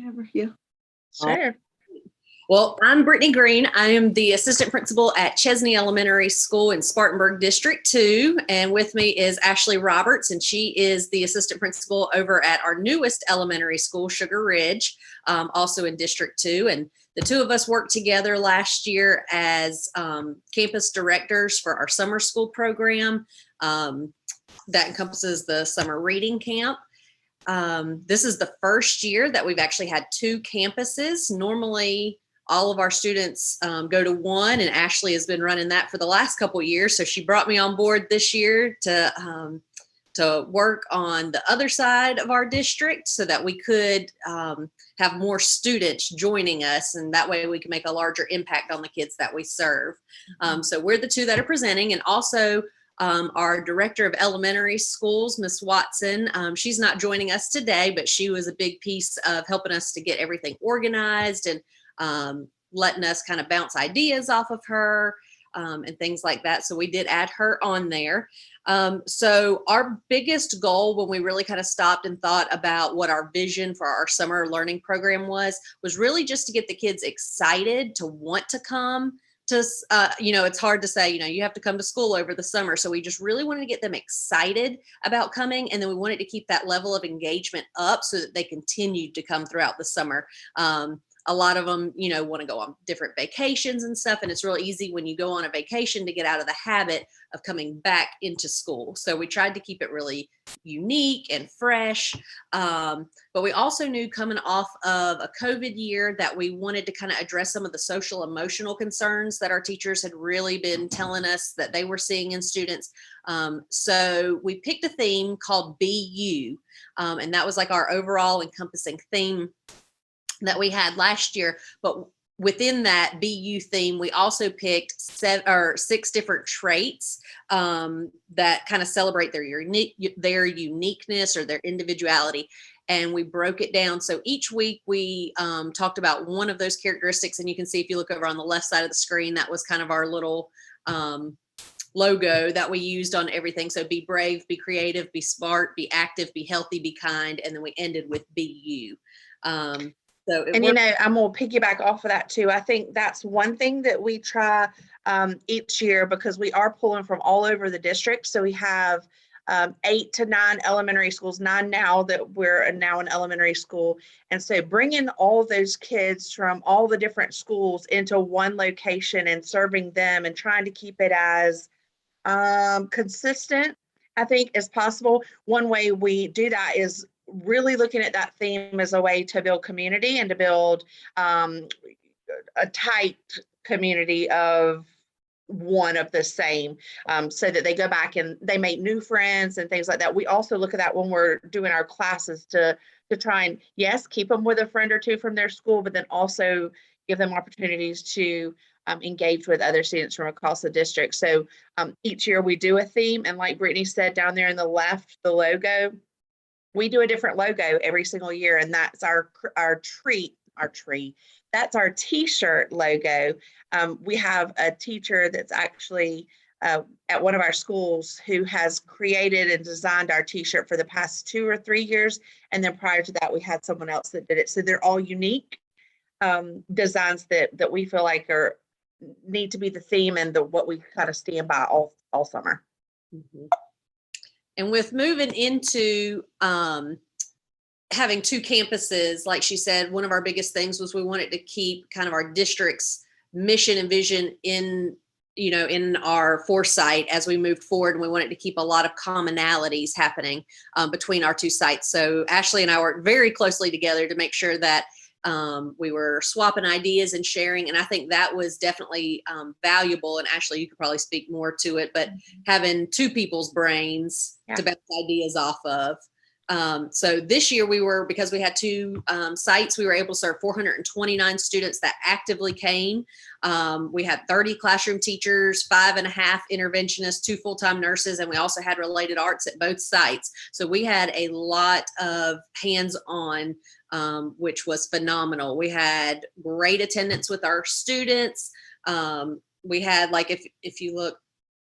over you. Sure. Well, I'm Brittany Green. I am the assistant principal at Chesney Elementary School in Spartanburg District 2. And with me is Ashley Roberts, and she is the assistant principal over at our newest elementary school, Sugar Ridge, also in District 2. And the two of us worked together last year as campus directors for our summer school program that encompasses the summer reading camp. This is the first year that we've actually had two campuses. Normally, all of our students go to one, and Ashley has been running that for the last couple of years. So she brought me on board this year to work on the other side of our district so that we could have more students joining us, and that way we can make a larger impact on the kids that we serve. So we're the two that are presenting, and also our director of elementary schools, Miss Watson. She's not joining us today, but she was a big piece of helping us to get everything organized and letting us kind of bounce ideas off of her and things like that. So we did add her on there. So our biggest goal when we really kind of stopped and thought about what our vision for our summer learning program was really just to get the kids excited to want to come to, it's hard to say, you have to come to school over the summer. So we just really wanted to get them excited about coming. And then we wanted to keep that level of engagement up so that they continued to come throughout the summer. A lot of them, want to go on different vacations and stuff. And it's real easy when you go on a vacation to get out of the habit of coming back into school. So we tried to keep it really unique and fresh. But we also knew coming off of a COVID year that we wanted to kind of address some of the social emotional concerns that our teachers had really been telling us that they were seeing in students. So we picked a theme called Be You. And that was like our overall encompassing theme that we had last year. But within that BU theme, we also picked 6 different traits that kind of celebrate their uniqueness or their individuality. And we broke it down. So each week we talked about one of those characteristics. And you can see if you look over on the left side of the screen, that was kind of our little logo that we used on everything. So be brave, be creative, be smart, be active, be healthy, be kind. And then we ended with be you. I'm going to piggyback off of that too. I think that's one thing that we try each year, because we are pulling from all over the district. So we have 8 to 9 elementary schools, 9 now that we're now in elementary school. And so bringing all those kids from all the different schools into one location and serving them and trying to keep it as consistent, I think, as possible. One way we do that is really looking at that theme as a way to build community and to build a tight community of one of the same, so that they go back and they make new friends and things like that. We also look at that when we're doing our classes to try and, yes, keep them with a friend or two from their school, but then also give them opportunities to engage with other students from across the district. So each year we do a theme, and like Brittany said down there in the left, the logo, we do a different logo every single year, and that's our tree. That's our t-shirt logo. We have a teacher that's actually at one of our schools who has created and designed our t-shirt for the past 2 or 3 years. And then prior to that, we had someone else that did it. So they're all unique designs that we feel like need to be the theme and what we kind of stand by all summer. Mm-hmm. And with moving into having 2 campuses, like she said, one of our biggest things was we wanted to keep kind of our district's mission and vision in our foresight as we moved forward. And we wanted to keep a lot of commonalities happening between our 2 sites. So Ashley and I worked very closely together to make sure that we were swapping ideas and sharing. And I think that was definitely valuable. And Ashley, you could probably speak more to it, but having 2 people's brains to bounce ideas off of. So this year because we had 2 sites, we were able to serve 429 students that actively came. We had 30 classroom teachers, 5.5 interventionists, 2 full-time nurses, and we also had related arts at both sites. So we had a lot of hands-on, which was phenomenal. We had great attendance with our students. We had, like, if you look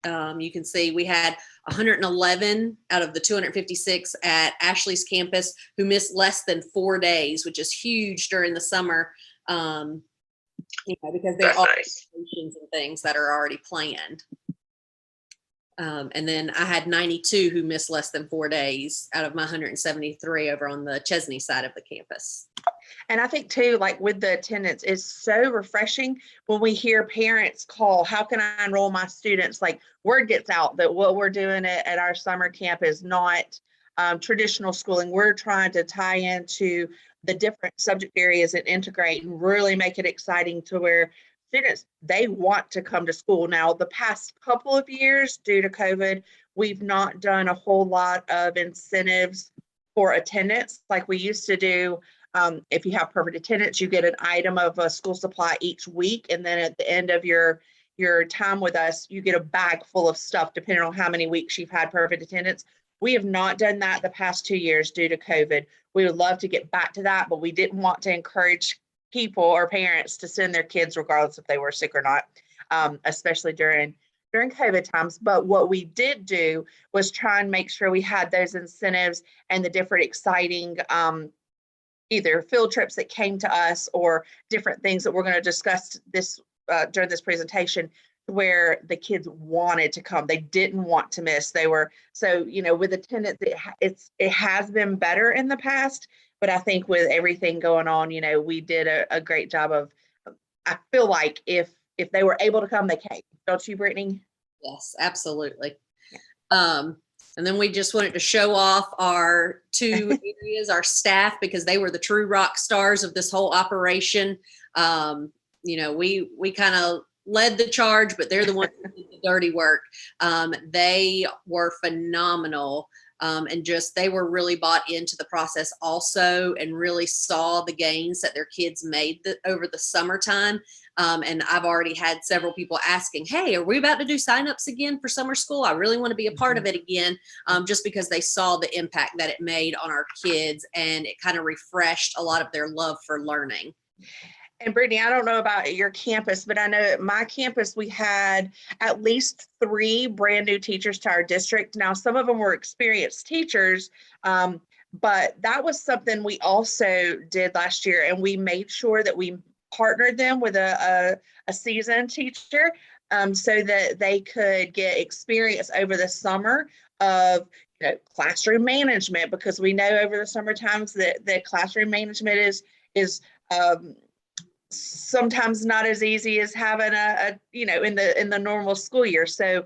You can see we had 111 out of the 256 at Ashley's campus who missed less than 4 days, which is huge during the summer, because there are vacations and things that are already planned. And then I had 92 who missed less than 4 days out of my 173 over on the Chesney side of the campus. And I think too, like with the attendance, it's so refreshing when we hear parents call, how can I enroll my students? Like word gets out that what we're doing at our summer camp is not traditional schooling. We're trying to tie into the different subject areas and integrate and really make it exciting to where students, they want to come to school. Now, the past couple of years due to COVID, we've not done a whole lot of incentives for attendance like we used to do. If you have perfect attendance, you get an item of a school supply each week. And then at the end of your time with us, you get a bag full of stuff, depending on how many weeks you've had perfect attendance. We have not done that the past 2 years due to COVID. We would love to get back to that, but we didn't want to encourage people or parents to send their kids regardless if they were sick or not, especially during COVID times. But what we did do was try and make sure we had those incentives and the different exciting either field trips that came to us or different things that we're going to discuss this during this presentation, where the kids wanted to come. They didn't want to miss. They were, so, with attendance, it has been better in the past, but I think with everything going on, we did a great job of, I feel like if they were able to come, they came. Don't you, Brittany? Yes, absolutely. And then we just wanted to show off our 2 areas, our staff, because they were the true rock stars of this whole operation. We kind of led the charge, but they're the ones who did the dirty work. They were phenomenal. And they were really bought into the process also, and really saw the gains that their kids made over the summertime. And I've already had several people asking, hey, are we about to do signups again for summer school? I really want to be a part of it again, just because they saw the impact that it made on our kids, and it kind of refreshed a lot of their love for learning. And Brittany, I don't know about your campus, but I know at my campus, we had at least 3 brand new teachers to our district. Now, some of them were experienced teachers, but that was something we also did last year. And we made sure that we partnered them with a seasoned teacher, so that they could get experience over the summer of classroom management, because we know over the summer times that the classroom management is sometimes not as easy as having in the normal school year. So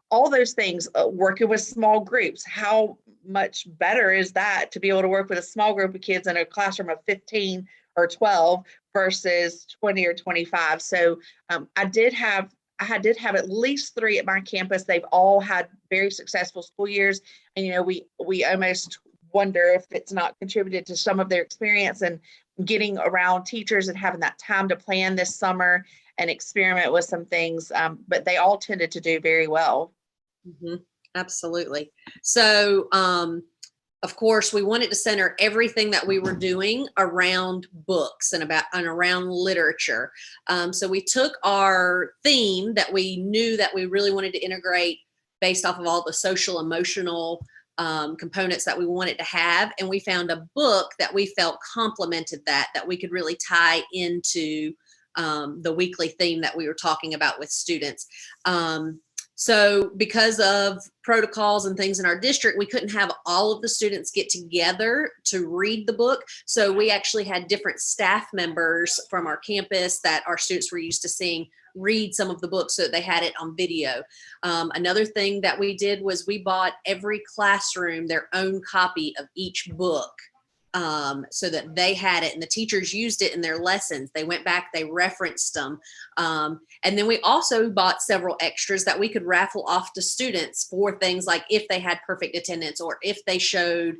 all those things, working with small groups, how much better is that to be able to work with a small group of kids in a classroom of 15 or 12 versus 20 or 25. So I did have at least 3 at my campus. They've all had very successful school years, and we almost wonder if it's not contributed to some of their experience and getting around teachers and having that time to plan this summer and experiment with some things. But they all tended to do very well. Mm-hmm. Absolutely. So, of course, we wanted to center everything that we were doing around books and around literature. So we took our theme that we knew that we really wanted to integrate based off of all the social, emotional components that we wanted to have. And we found a book that we felt complemented that we could really tie into the weekly theme that we were talking about with students. So because of protocols and things in our district, we couldn't have all of the students get together to read the book. So we actually had different staff members from our campus that our students were used to seeing read some of the books, so they had it on video. Another thing that we did was we bought every classroom their own copy of each book, so that they had it, and the teachers used it in their lessons. They went back, they referenced them. And then we also bought several extras that we could raffle off to students for things like if they had perfect attendance or if they showed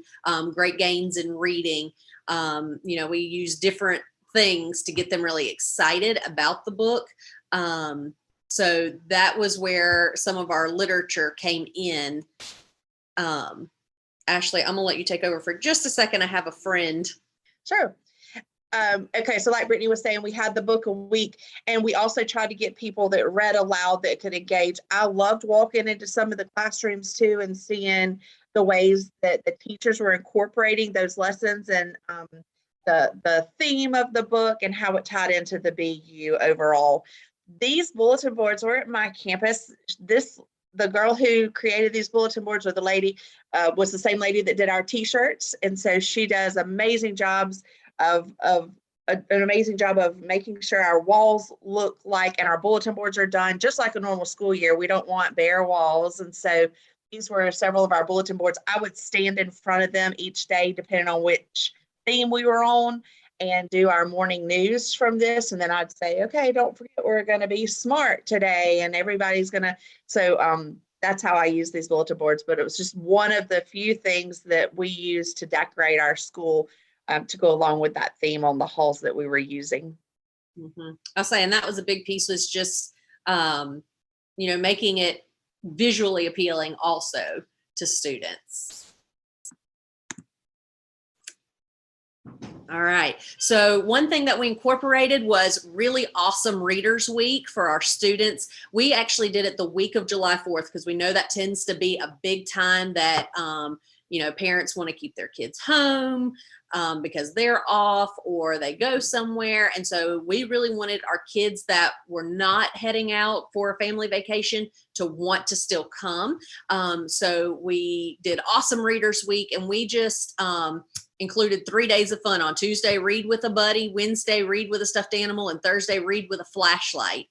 great gains in reading. We used different things to get them really excited about the book. So that was where some of our literature came in. Ashley, I'm gonna let you take over for just a second. I have a friend. Sure. okay, so like Brittany was saying, we had the book a week, and we also tried to get people that read aloud that could engage. I loved walking into some of the classrooms too and seeing the ways that the teachers were incorporating those lessons and the theme of the book and how it tied into the BU overall. These bulletin boards were at my campus. The girl who created these bulletin boards, or the lady, was the same lady that did our t-shirts, and so she does amazing jobs of an amazing job of making sure our walls look like, and our bulletin boards are done just like a normal school year. We don't want bare walls, and so these were several of our bulletin boards. I would stand in front of them each day, depending on which theme we were on, and do our morning news from this. And then I'd say, okay, don't forget, we're going to be smart today, and everybody's going to. So that's how I use these bulletin boards. But it was just one of the few things that we use to decorate our school to go along with that theme on the halls that we were using. I'll say, and that was a big piece, was just, making it visually appealing also to students. All right. So one thing that we incorporated was really awesome Readers Week for our students. We actually did it the week of July 4th because we know that tends to be a big time that, parents want to keep their kids home because they're off or they go somewhere. And so we really wanted our kids that were not heading out for a family vacation to want to still come. So we did awesome Readers Week, and we just included 3 days of fun. On Tuesday, read with a buddy, Wednesday, read with a stuffed animal, and Thursday, read with a flashlight.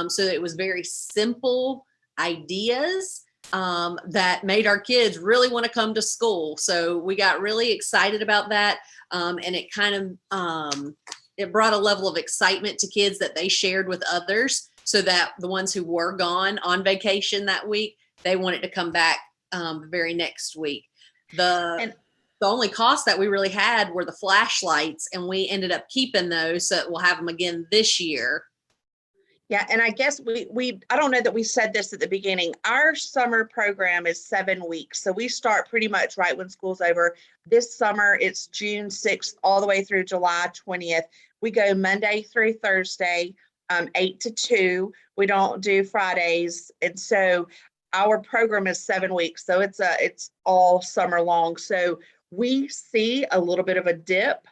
So it was very simple ideas that made our kids really want to come to school. So we got really excited about that. And it kind of, it brought a level of excitement to kids that they shared with others, so that the ones who were gone on vacation that week, they wanted to come back the very next week. The only cost that we really had were the flashlights, and we ended up keeping those, so we'll have them again this year. Yeah, and I guess I don't know that we said this at the beginning. Our summer program is 7 weeks. So we start pretty much right when school's over. This summer, it's June 6th all the way through July 20th. We go Monday through Thursday, 8 to 2. We don't do Fridays. And so our program is 7 weeks. So it's all summer long. So we see a little bit of a dip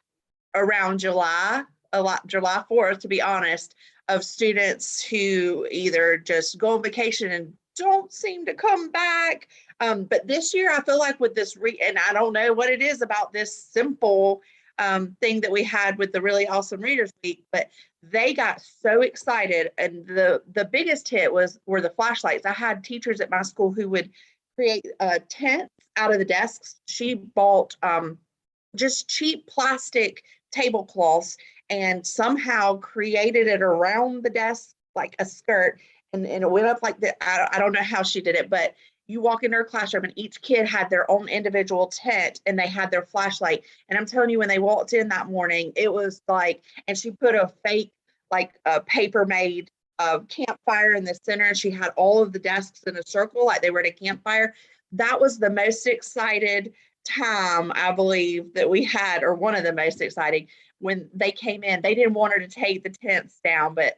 around July 4th, to be honest, of students who either just go on vacation and don't seem to come back. But this year, I feel like with this, and I don't know what it is about this simple thing that we had with the really awesome Readers Week, but they got so excited. And the biggest hit were the flashlights. I had teachers at my school who would create tents out of the desks. She bought just cheap plastic tablecloths and somehow created it around the desk like a skirt, and it went up like that. I don't know how she did it, but you walk into her classroom and each kid had their own individual tent and they had their flashlight. And I'm telling you, when they walked in that morning, it was like, and she put a fake, like a paper made campfire in the center, and she had all of the desks in a circle like they were at a campfire. That was the most excited time, I believe, that we had, or one of the most exciting. When they came in, they didn't want her to take the tents down, but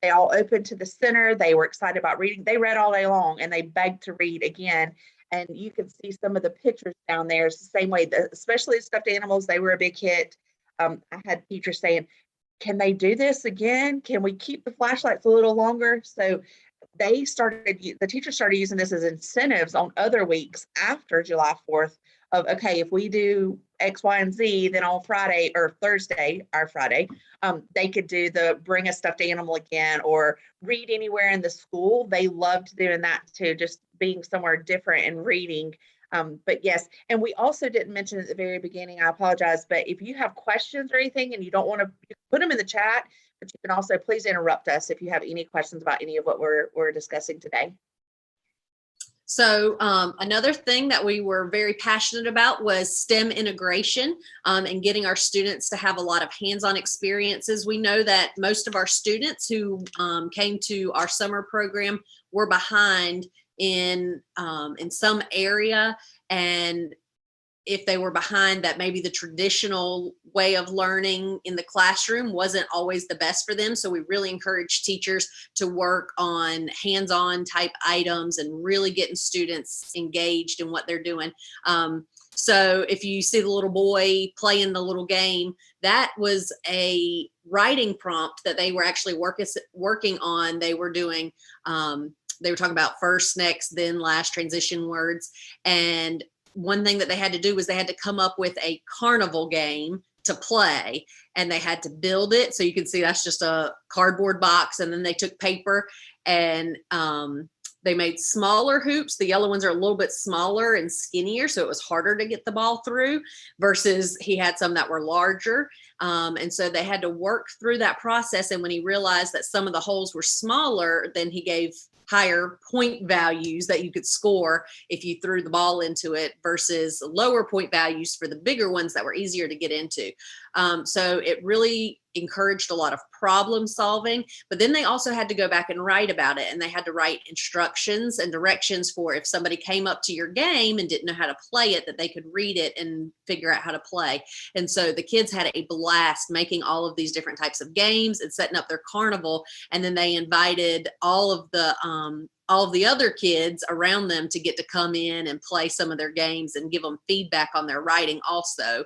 they all opened to the center. They were excited about reading. They read all day long, and they begged to read again. And you can see some of the pictures down there. It's the same way, especially stuffed animals. They were a big hit. I had teachers saying, can they do this again? Can we keep the flashlights a little longer? So the teachers started using this as incentives on other weeks after July 4th of, okay, if we do X, Y, and Z, then on Friday or Thursday, our Friday, they could do the bring a stuffed animal again or read anywhere in the school. They loved doing that too, just being somewhere different and reading. But yes, and we also didn't mention at the very beginning, I apologize, but if you have questions or anything and you don't want to put them in the chat, but you can also please interrupt us if you have any questions about any of what we're discussing today. So another thing that we were very passionate about was STEM integration and getting our students to have a lot of hands-on experiences. We know that most of our students who came to our summer program were behind in some area, and if they were behind, that maybe the traditional way of learning in the classroom wasn't always the best for them. So we really encourage teachers to work on hands-on type items and really getting students engaged in what they're doing. So if you see the little boy playing the little game, that was a writing prompt that they were actually working on. They were doing, they were talking about first, next, then last transition words. And one thing that they had to do was they had to come up with a carnival game to play, and they had to build it. So you can see that's just a cardboard box. And then they took paper and they made smaller hoops. The yellow ones are a little bit smaller and skinnier, so it was harder to get the ball through, versus he had some that were larger. And so they had to work through that process. And when he realized that some of the holes were smaller, then he gave higher point values that you could score if you threw the ball into it, versus lower point values for the bigger ones that were easier to get into. So it really encouraged a lot of problem solving, but then they also had to go back and write about it, and they had to write instructions and directions for if somebody came up to your game and didn't know how to play it, that they could read it and figure out how to play. And so the kids had a blast making all of these different types of games and setting up their carnival. And then they invited all of the other kids around them to get to come in and play some of their games and give them feedback on their writing also.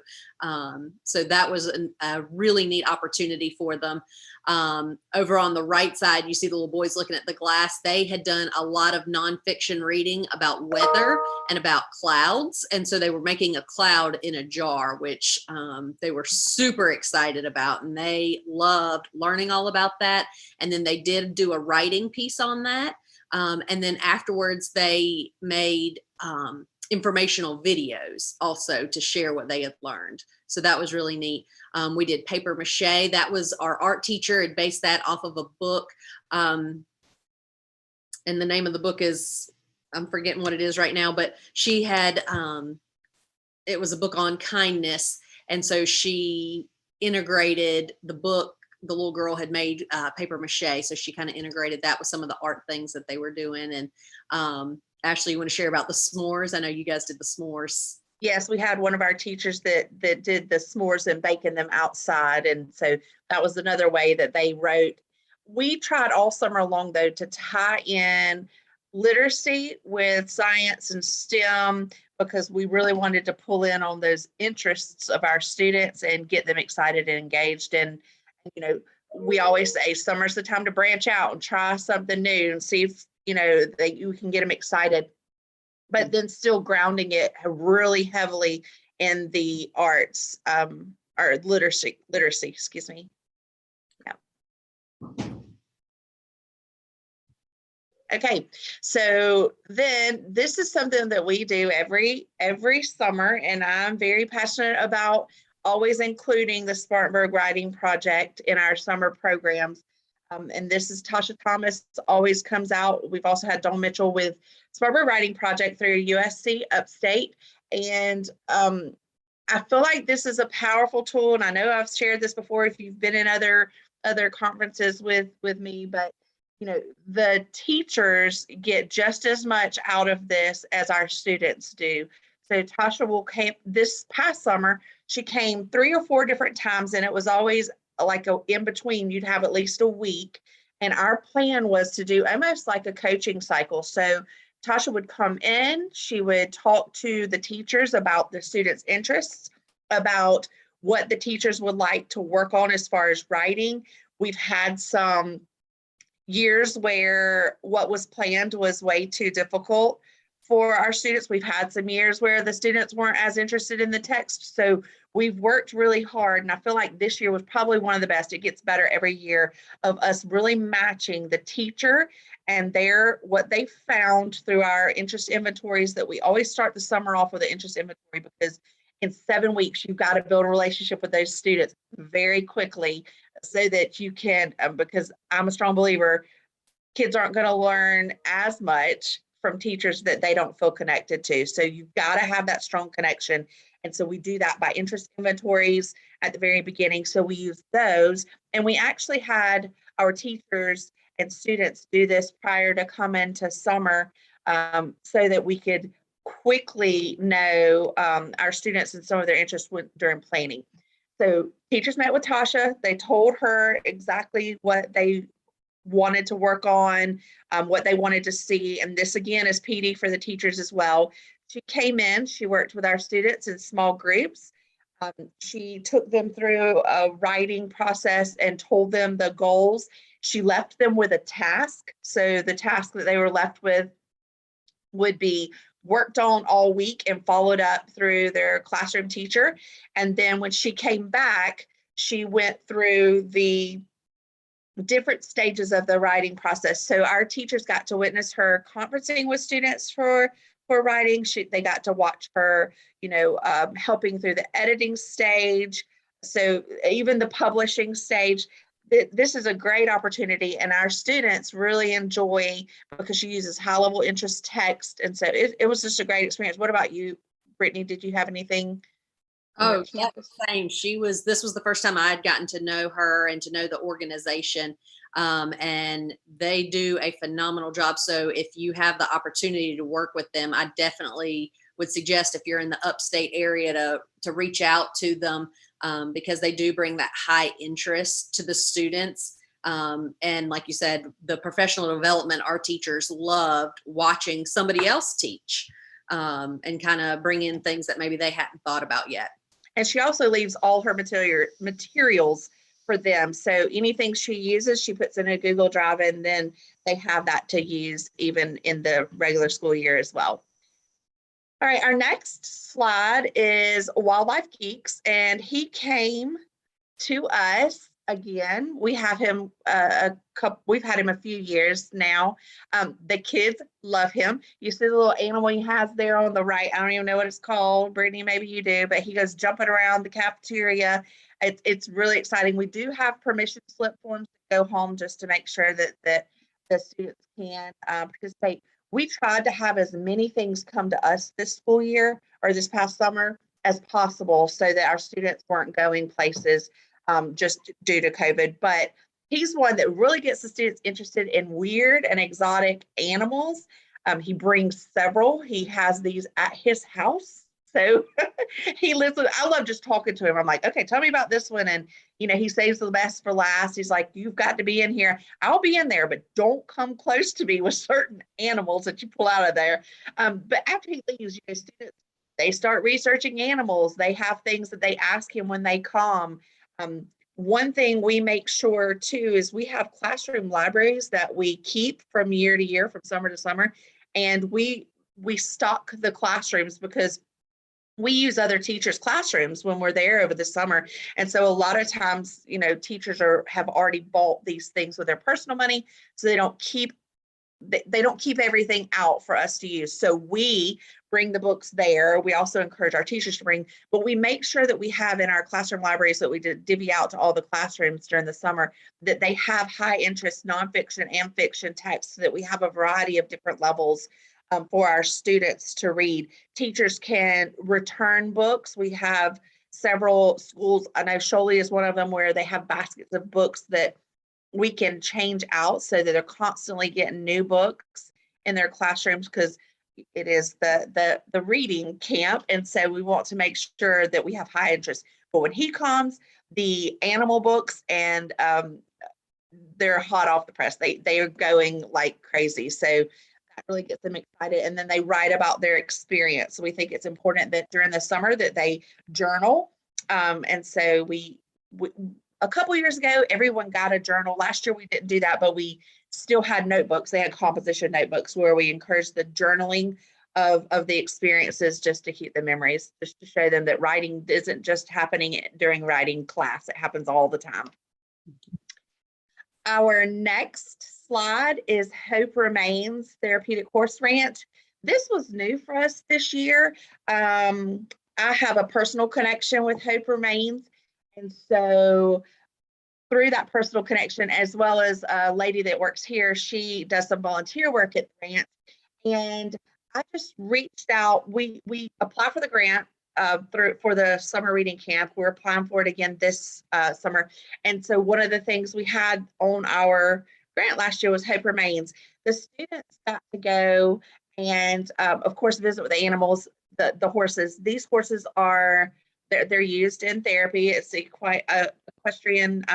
So that was a really neat opportunity for them. Over on the right side, you see the little boys looking at the glass. They had done a lot of nonfiction reading about weather and about clouds. And so they were making a cloud in a jar, which they were super excited about. And they loved learning all about that. And then they did do a writing piece on that. And then afterwards, they made informational videos also to share what they had learned. So that was really neat. We did paper mache. That was our art teacher had based that off of a book. And the name of the book is, I'm forgetting what it is right now, but she had, it was a book on kindness. And so she integrated the book. The little girl had made paper mache. So she kind of integrated that with some of the art things that they were doing. And Ashley, you want to share about the s'mores? I know you guys did the s'mores. Yes, we had one of our teachers that did the s'mores and baking them outside. And so that was another way that they wrote. We tried all summer long, though, to tie in literacy with science and STEM, because we really wanted to pull in on those interests of our students and get them excited and engaged. And, you know, we always say summer's the time to branch out and try something new and see if, you know, that you can get them excited, but then still grounding it really heavily in the arts, or literacy, excuse me. Yeah. Okay, so then this is something that we do every summer, and I'm very passionate about always including the Spartanburg Writing Project in our summer programs. And this is Tasha Thomas always comes out. We've also had Dawn Mitchell with Spartanburg Writing Project through USC Upstate. And I feel like this is a powerful tool. And I know I've shared this before if you've been in other conferences with me, but you know, the teachers get just as much out of this as our students do. So Tasha came this past summer, she came 3 or 4 different times, and it was always like in between, you'd have at least a week. And our plan was to do almost like a coaching cycle. So Tasha would come in, she would talk to the teachers about the students' interests, about what the teachers would like to work on as far as writing. We've had some years where what was planned was way too difficult for our students. We've had some years where the students weren't as interested in the text. So we've worked really hard, and I feel like this year was probably one of the best. It gets better every year of us really matching the teacher and what they found through our interest inventories. That we always start the summer off with an interest inventory, because in 7 weeks, you've got to build a relationship with those students very quickly so that you can, because I'm a strong believer, kids aren't going to learn as much from teachers that they don't feel connected to. So you've got to have that strong connection. And so we do that by interest inventories at the very beginning. So we use those. And we actually had our teachers and students do this prior to come into summer, so that we could quickly know our students and some of their interests during planning. So teachers met with Tasha. They told her exactly what they wanted to work on, what they wanted to see. And this again is PD for the teachers as well. She came in, she worked with our students in small groups. She took them through a writing process and told them the goals. She left them with a task. So the task that they were left with would be worked on all week and followed up through their classroom teacher. And then when she came back, she went through the different stages of the writing process. So our teachers got to witness her conferencing with students for writing. They got to watch her, helping through the editing stage. So even the publishing stage. This is a great opportunity, and our students really enjoy because she uses high-level interest text, and so it was just a great experience. What about you, Brittany? Did you have anything? Oh, yeah, same. This was the first time I had gotten to know her and to know the organization. And they do a phenomenal job. So if you have the opportunity to work with them, I definitely would suggest, if you're in the upstate area, to reach out to them, because they do bring that high interest to the students. And like you said, the professional development, our teachers loved watching somebody else teach, and kind of bring in things that maybe they hadn't thought about yet. And she also leaves all her materials for them. So anything she uses, she puts in a Google Drive, and then they have that to use even in the regular school year as well. All right, our next slide is Wildlife Geeks, and he came to us again. We have him we've had him a few years now. The kids love him. You see the little animal he has there on the right. I don't even know what it's called. Brittany, maybe you do, but he goes jumping around the cafeteria. It's really exciting. We do have permission slip forms to go home just to make sure that the students can participate. We tried to have as many things come to us this school year or this past summer as possible so that our students weren't going places just due to COVID. But he's one that really gets the students interested in weird and exotic animals. He brings several. He has these at his house. So he lives with, I love just talking to him. I'm like, okay, tell me about this one. And, he saves the best for last. He's like, you've got to be in here. I'll be in there, but don't come close to me with certain animals that you pull out of there. But after he leaves, students, they start researching animals. They have things that they ask him when they come. One thing we make sure too is we have classroom libraries that we keep from year to year, from summer to summer, and we stock the classrooms because we use other teachers' classrooms when we're there over the summer. And so a lot of times, teachers have already bought these things with their personal money, so they don't keep everything out for us to use. So we bring the books there. We also encourage our teachers to bring, but we make sure that we have in our classroom libraries that we divvy out to all the classrooms during the summer, that they have high interest nonfiction and fiction texts, so that we have a variety of different levels for our students to read. Teachers can return books. We have several schools, I know Sholey is one of them, where they have baskets of books that we can change out so that they're constantly getting new books in their classrooms, because it is the reading camp. And so we want to make sure that we have high interest. But when he comes, the animal books, and they're hot off the press. They are going like crazy. So that really gets them excited. And then they write about their experience. So we think it's important that during the summer that they journal. And so we a couple years ago, everyone got a journal. Last year, we didn't do that, but we still had notebooks. They had composition notebooks where we encouraged the journaling of the experiences, just to keep the memories, just to show them that writing isn't just happening during writing class. It happens all the time. Our next slide is Hope Remains Therapeutic Horse Ranch. This was new for us this year. I have a personal connection with Hope Remains. And so through that personal connection, as well as a lady that works here, she does some volunteer work at the ranch. And I just reached out. We applied for the grant for the summer reading camp. We're applying for it again this summer. And so one of the things we had on our grant last year was Hope Remains. The students got to go and of course visit with the animals, the horses. These horses are they're used in therapy. It's quite equestrian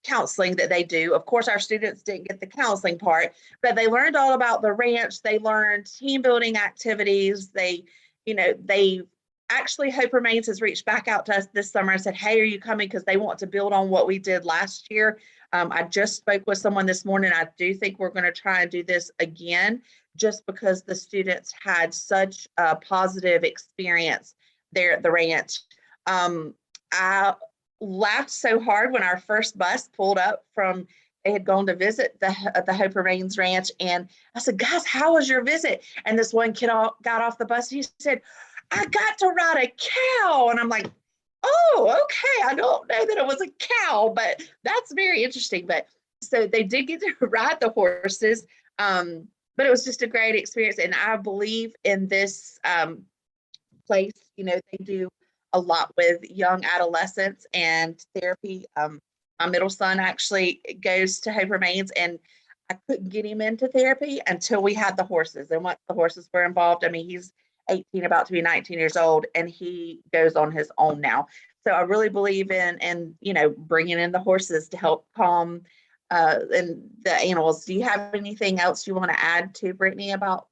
counseling that they do. Of course, our students didn't get the counseling part, but they learned all about the ranch. They learned team building activities. They actually, Hope Remains has reached back out to us this summer and said, hey, are you coming? Because they want to build on what we did last year. I just spoke with someone this morning. I do think we're going to try and do this again, just because the students had such a positive experience there at the ranch. I laughed so hard when our first bus pulled up from, they had gone to visit the Hope Remains Ranch. And I said, guys, how was your visit? And this one kid got off the bus and he said, I got to ride a cow. And I'm like, oh, okay. I don't know that it was a cow, but that's very interesting. But so they did get to ride the horses. But it was just a great experience. And I believe in this place, they do a lot with young adolescents and therapy. My middle son actually goes to Hope Remains, and I couldn't get him into therapy until we had the horses. And once the horses were involved, I mean, he's 18, about to be 19 years old, and he goes on his own now. So I really believe in bringing in the horses to help calm and the animals. Do you have anything else you want to add to, Brittany, about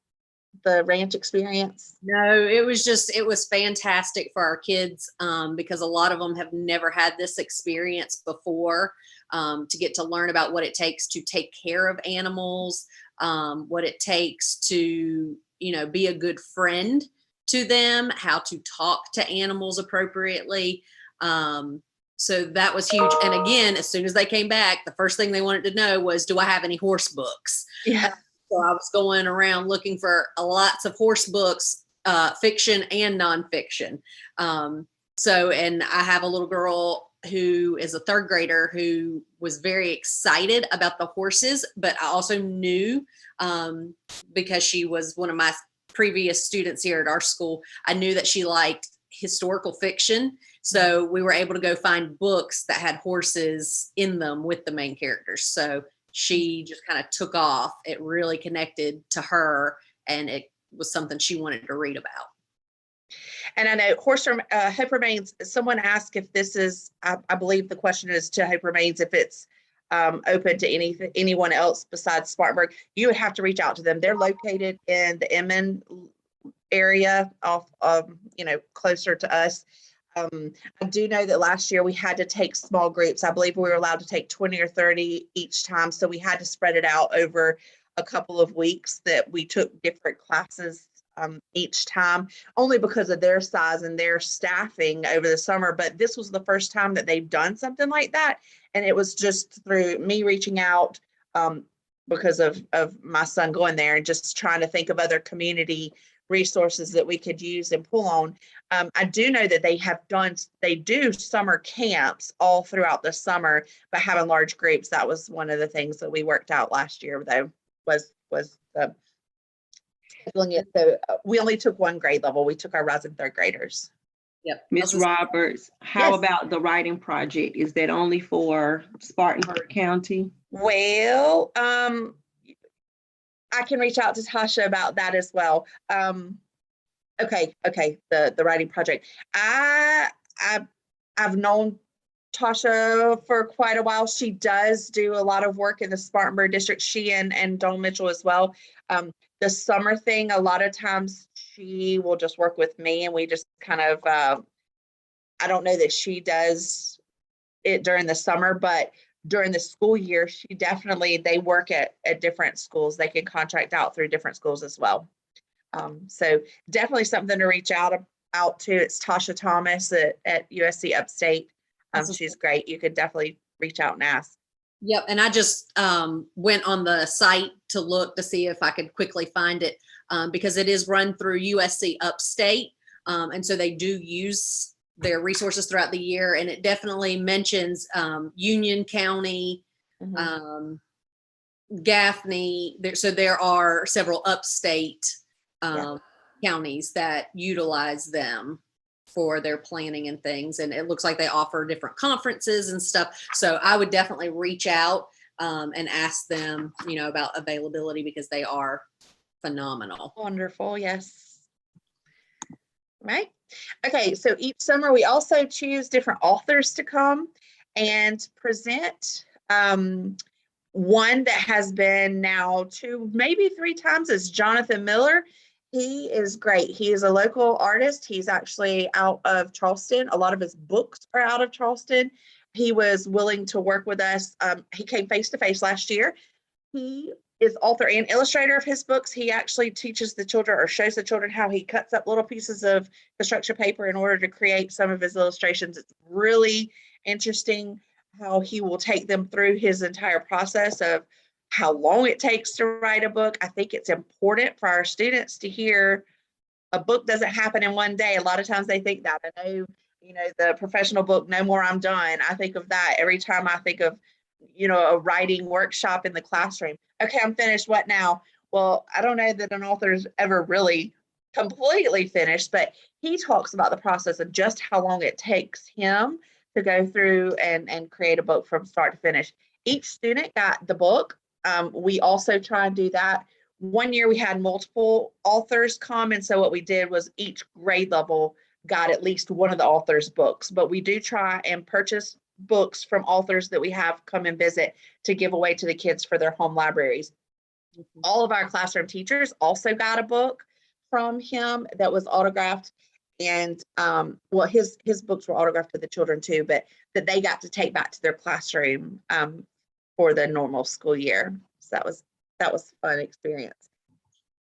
the ranch experience? No, it was fantastic for our kids because a lot of them have never had this experience before, to get to learn about what it takes to take care of animals, what it takes to, be a good friend to them, how to talk to animals appropriately. So that was huge. And again, as soon as they came back, the first thing they wanted to know was, do I have any horse books? Yeah. So I was going around looking for lots of horse books, fiction and nonfiction. And I have a little girl who is a third grader who was very excited about the horses, but I also knew, because she was one of my previous students here at our school, I knew that she liked historical fiction. So we were able to go find books that had horses in them with the main characters. So she just kind of took off. It really connected to her, and it was something she wanted to read about. And I know Hope Remains, someone asked if this is, I believe the question is to Hope Remains, if it's open to anyone else besides Spartanburg. You would have to reach out to them. They're located in the Inman area off closer to us. I do know that last year we had to take small groups. I believe we were allowed to take 20 or 30 each time. So we had to spread it out over a couple of weeks, that we took different classes each time, only because of their size and their staffing over the summer. But this was the first time that they've done something like that. And it was just through me reaching out because of my son going there and just trying to think of other community resources that we could use and pull on. I do know that they do summer camps all throughout the summer, but having large groups, that was one of the things that we worked out last year, though, was scheduling it. So we only took one grade level. We took our rising third graders. Yep. Ms. Roberts, how about the writing project? Is that only for Spartanburg County? Well, I can reach out to Tasha about that as well. Okay. The writing project. I've known Tasha for quite a while. She does do a lot of work in the Spartanburg district. She and Dawn Mitchell as well. The summer thing, a lot of times she will just work with me, and we just kind of, I don't know that she does it during the summer, but during the school year, they work at different schools. They can contract out through different schools as well. So definitely something to reach out to. It's Tasha Thomas at USC Upstate. She's great. You could definitely reach out and ask. Yep. And I just went on the site to look to see if I could quickly find it, because it is run through USC Upstate. And so they do use their resources throughout the year. And it definitely mentions Union County, Gaffney. So there are several upstate counties that utilize them for their planning and things. And it looks like they offer different conferences and stuff. So I would definitely reach out and ask them, about availability, because they are phenomenal. Wonderful, yes. Right. Okay, so each summer we also choose different authors to come and present. One that has been now 2, maybe 3 times is Jonathan Miller. He is great. He is a local artist. He's actually out of Charleston. A lot of his books are out of Charleston. He was willing to work with us. He came face to face last year. He is author and illustrator of his books. He actually teaches the children or shows the children how he cuts up little pieces of construction paper in order to create some of his illustrations. It's really interesting how he will take them through his entire process of how long it takes to write a book. I think it's important for our students to hear a book doesn't happen in one day. A lot of times they think that. I know, the professional book, No More, I'm Done. I think of that every time I think of, a writing workshop in the classroom. Okay, I'm finished. What now? Well, I don't know that an author's ever really completely finished, but he talks about the process of just how long it takes him to go through and create a book from start to finish. Each student got the book. We also try and do that. One year we had multiple authors come, and so what we did was each grade level got at least one of the author's books, but we do try and purchase books from authors that we have come and visit to give away to the kids for their home libraries. All of our classroom teachers also got a book from him that was autographed, and well, his books were autographed to the children too, but that they got to take back to their classroom for the normal school year. So that was a fun experience.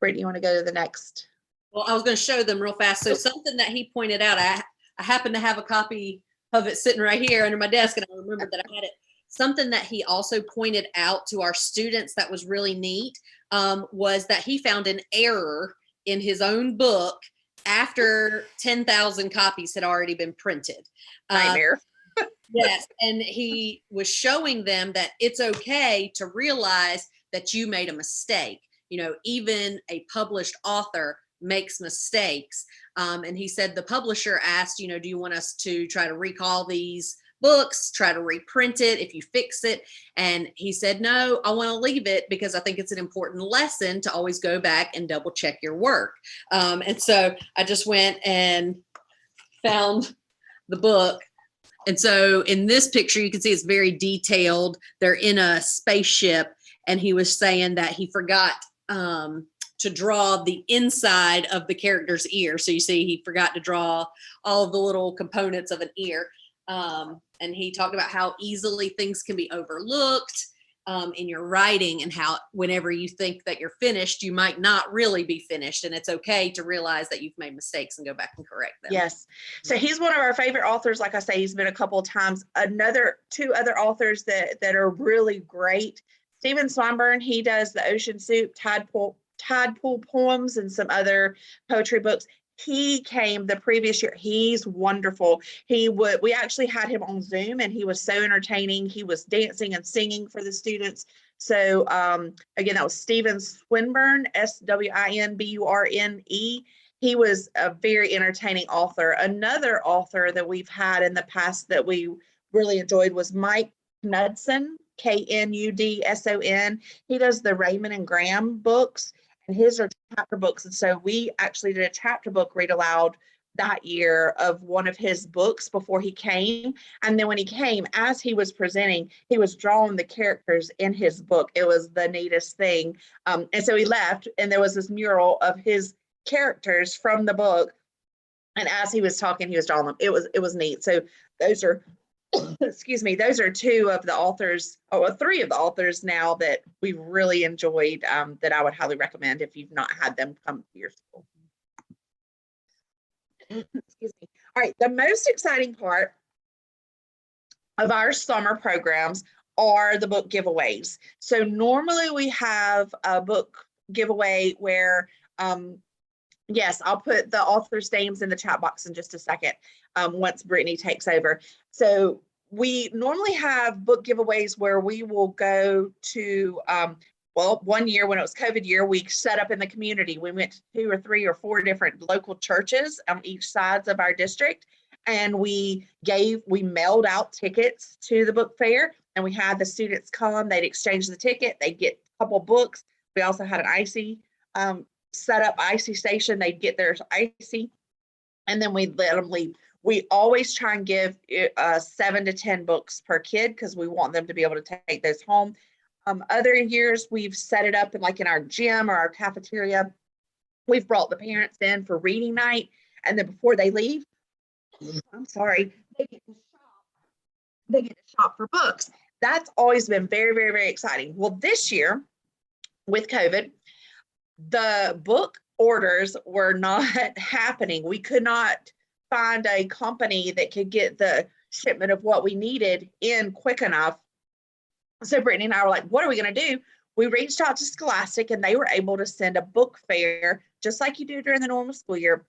Brittany, you want to go to the next? Well, I was going to show them real fast. So something that he pointed out, I happen to have a copy of it sitting right here under my desk, and I remembered that I had it. Something that he also pointed out to our students that was really neat was that he found an error in his own book after 10,000 copies had already been printed. Nightmare. Yes, and he was showing them that it's okay to realize that you made a mistake. Even a published author makes mistakes. And he said the publisher asked, do you want us to try to recall these books, try to reprint it if you fix it? And he said, no, I want to leave it because I think it's an important lesson to always go back and double check your work. And so I just went and found the book. And so in this picture, you can see it's very detailed. They're in a spaceship, and he was saying that he forgot to draw the inside of the character's ear. So you see, he forgot to draw all of the little components of an ear. And he talked about how easily things can be overlooked in your writing, and how whenever you think that you're finished, you might not really be finished. And it's okay to realize that you've made mistakes and go back and correct them. Yes. So he's one of our favorite authors. Like I say, he's been a couple of times. 2 other authors that are really great. Stephen Swinburne, he does the Ocean Soup, Tadpole Poems, and some other poetry books. He came the previous year. He's wonderful. We actually had him on Zoom, and he was so entertaining. He was dancing and singing for the students. So again, that was Stephen Swinburne, Swinburne. He was a very entertaining author. Another author that we've had in the past that we really enjoyed was Mike Knudson, Knudson. He does the Raymond and Graham books, and his are chapter books. And so we actually did a chapter book read aloud that year of one of his books before he came. And then when he came, as he was presenting, he was drawing the characters in his book. It was the neatest thing. And so he left, and there was this mural of his characters from the book. And as he was talking, he was drawing them. It was neat. So those are excuse me, those are 2 of the authors, or 3 of the authors now that we really enjoyed, that I would highly recommend if you've not had them come to your school. Excuse me. All right, the most exciting part of our summer programs are the book giveaways. So normally we have a book giveaway where, yes, I'll put the author's names in the chat box in just a second once Brittany takes over. So we normally have book giveaways where we will go to, well, one year when it was COVID year, we set up in the community. We went to 2 or 3 or 4 different local churches on each sides of our district. And we mailed out tickets to the book fair, and we had the students come, they'd exchange the ticket, they'd get a couple books. We also had an icy set up icy station. They'd get theirs icy, and then we'd let them leave. We always try and give 7 to 10 books per kid because we want them to be able to take those home. Other years we've set it up in our gym or our cafeteria. We've brought the parents in for reading night, and then before they leave, I'm sorry, they get to shop. They get to shop for books. That's always been very, very, very exciting. Well, this year with COVID, the book orders were not happening. We could not find a company that could get the shipment of what we needed in quick enough. So Brittany and I were like, what are we going to do? We reached out to Scholastic, and they were able to send a book fair, just like you do during the normal school year,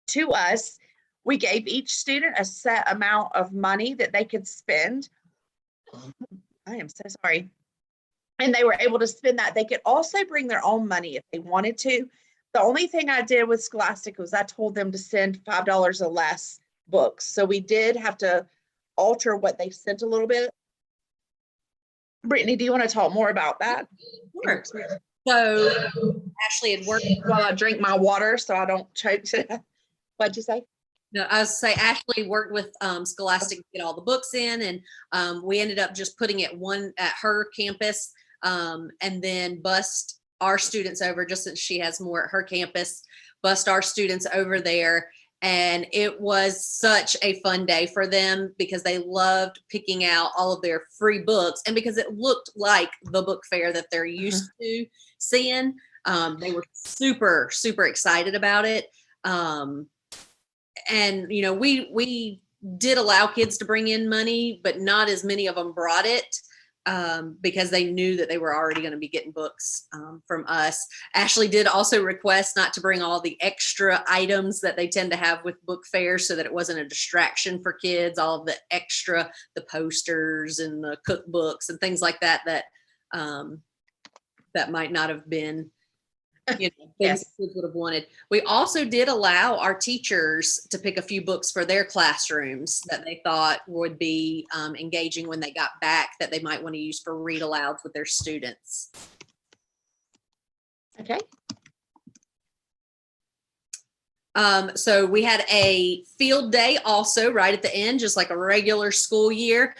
to us. We gave each student a set amount of money that they could spend. I am so sorry. And they were able to spend that. They could also bring their own money if they wanted to. The only thing I did with Scholastic was I told them to send $5 or less books. So we did have to alter what they sent a little bit. Brittany, do you want to talk more about that? Sure. So Ashley had worked. While I drink my water so I don't choke to death. What'd you say? No, I was say Ashley worked with Scholastic to get all the books in, and we ended up just putting it one at her campus, and then bust our students over, just since she has more at her campus, bust our students over there. And it was such a fun day for them because they loved picking out all of their free books, and because it looked like the book fair that they're used to seeing. They were super, super excited about it. And we did allow kids to bring in money, but not as many of them brought it, because they knew that they were already going to be getting books from us. Ashley did also request not to bring all the extra items that they tend to have with book fairs, so that it wasn't a distraction for kids, all of the extra, the posters and the cookbooks and things like that, that might not have been things Yes. kids would have wanted. We also did allow our teachers to pick a few books for their classrooms that they thought would be engaging when they got back, that they might want to use for read alouds with their students. Okay. So we had a field day also right at the end, just like a regular school year.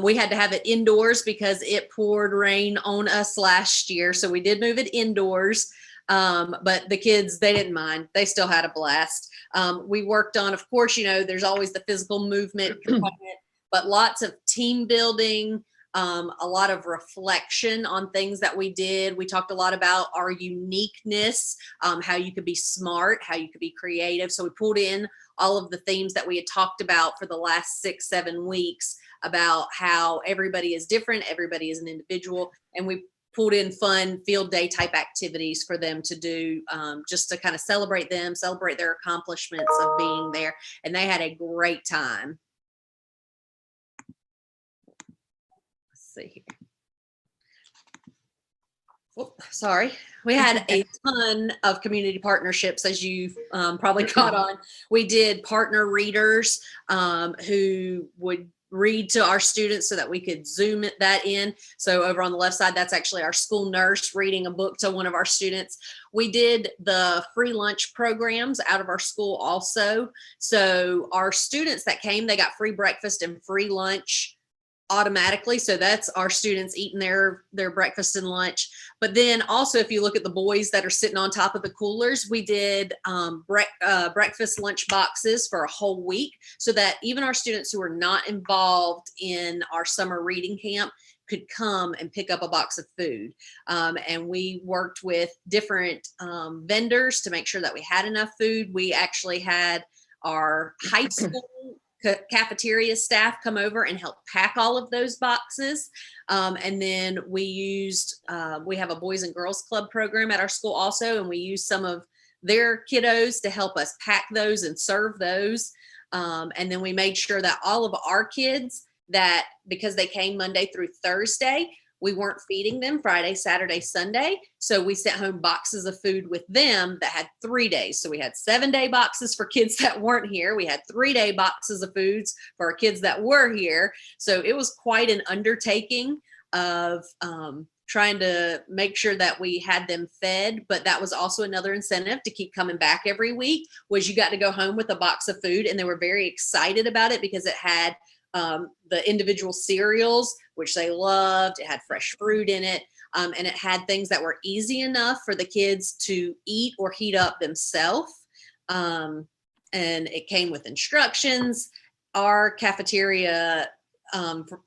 We had to have it indoors because it poured rain on us last year. So we did move it indoors. But the kids, they didn't mind. They still had a blast. We worked on, of course, there's always the physical movement component, but lots of team building, a lot of reflection on things that we did. We talked a lot about our uniqueness, how you could be smart, how you could be creative. So we pulled in all of the themes that we had talked about for the last 6-7 weeks about how everybody is different, everybody is an individual, and we pulled in fun field day type activities for them to do, just to kind of celebrate them, celebrate their accomplishments of being there. And they had a great time. Let's see here. Oh, sorry. We had a ton of community partnerships, as you've probably caught on. We did partner readers who would read to our students so that we could zoom that in. So over on the left side, that's actually our school nurse reading a book to one of our students. We did the free lunch programs out of our school also. So our students that came, they got free breakfast and free lunch automatically. So that's our students eating their breakfast and lunch. But then also, if you look at the boys that are sitting on top of the coolers, we did breakfast lunch boxes for a whole week, so that even our students who were not involved in our summer reading camp could come and pick up a box of food. And we worked with different vendors to make sure that we had enough food. We actually had our high school cafeteria staff come over and help pack all of those boxes. And then we have a Boys and Girls Club program at our school also, and we used some of their kiddos to help us pack those and serve those. And then we made sure that all of our kids, that because they came Monday through Thursday, we weren't feeding them Friday, Saturday, Sunday. So we sent home boxes of food with them that had 3 days. So we had 7-day boxes for kids that weren't here. We had 3-day boxes of foods for our kids that were here. So it was quite an undertaking of trying to make sure that we had them fed, but that was also another incentive to keep coming back every week, was you got to go home with a box of food, and they were very excited about it because it had the individual cereals, which they loved. It had fresh fruit in it. And it had things that were easy enough for the kids to eat or heat up themselves. And it came with instructions. Our cafeteria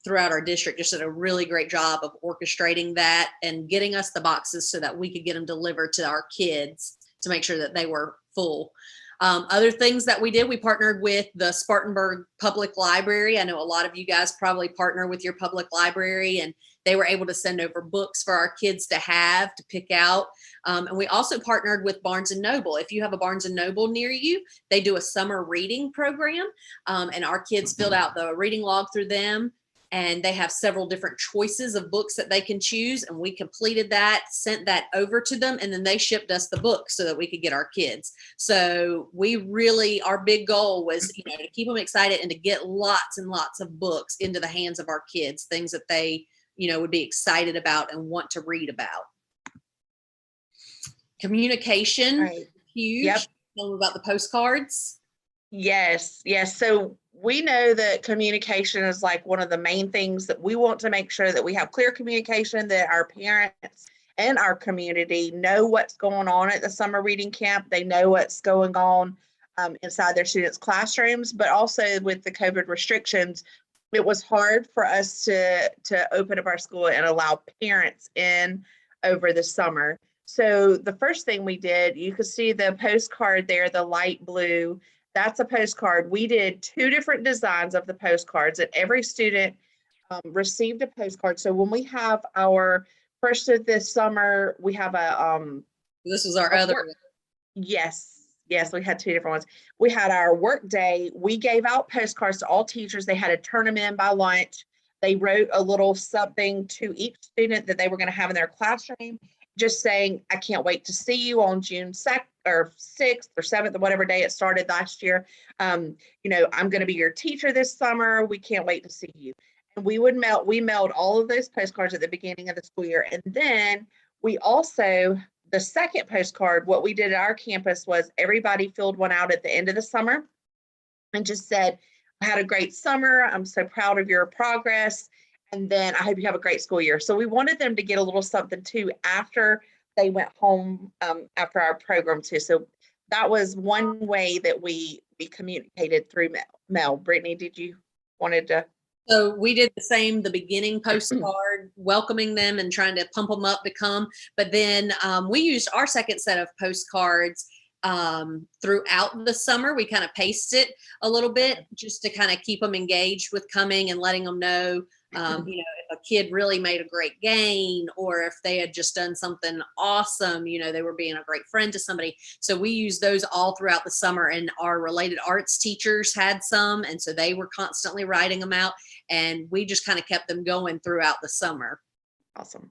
throughout our district just did a really great job of orchestrating that and getting us the boxes so that we could get them delivered to our kids to make sure that they were full. Other things that we did, we partnered with the Spartanburg Public Library. I know a lot of you guys probably partner with your public library, and they were able to send over books for our kids to have, to pick out. And we also partnered with Barnes & Noble. If you have a Barnes & Noble near you, they do a summer reading program, and our kids filled out the reading log through them. And they have several different choices of books that they can choose. And we completed that, sent that over to them, and then they shipped us the books so that we could get our kids. So we really, our big goal was, you know, to keep them excited and to get lots and lots of books into the hands of our kids, things that they, you know, would be excited about and want to read about. Communication, Right. huge. Yep. Tell them about the postcards. Yes, yes. So we know that communication is like one of the main things that we want to make sure that we have clear communication, that our parents and our community know what's going on at the summer reading camp. They know what's going on inside their students' classrooms, but also with the COVID restrictions, it was hard for us to open up our school and allow parents in over the summer. So the first thing we did, you could see the postcard there, the light blue. That's a postcard. We did 2 different designs of the postcards, and every student received a postcard. So when we have our first of this summer, we have a This was our a other work- one. yes, we had 2 different ones. We had our work day. We gave out postcards to all teachers. They had to turn them in by lunch. They wrote a little something to each student that they were going to have in their classroom, just saying, I can't wait to see you on June 2nd or 6th or 7th or whatever day it started last year. You know, I'm going to be your teacher this summer. We can't wait to see you. And we mailed all of those postcards at the beginning of the school year. And then we also, the second postcard, what we did at our campus was everybody filled one out at the end of the summer and just said, I had a great summer. I'm so proud of your progress. And then I hope you have a great school year. So we wanted them to get a little something too after they went home after our program too. So that was one way that we communicated through mail. Brittany, did you wanted to? So we did the same, the beginning postcard, welcoming them and trying to pump them up to come. But then we used our second set of postcards throughout the summer. We kind of paced it a little bit just to kind of keep them engaged with coming and letting them know, you know, if a kid really made a great gain or if they had just done something awesome, you know, they were being a great friend to somebody. So we used those all throughout the summer, and our related arts teachers had some. And so they were constantly writing them out, and we just kind of kept them going throughout the summer. Awesome.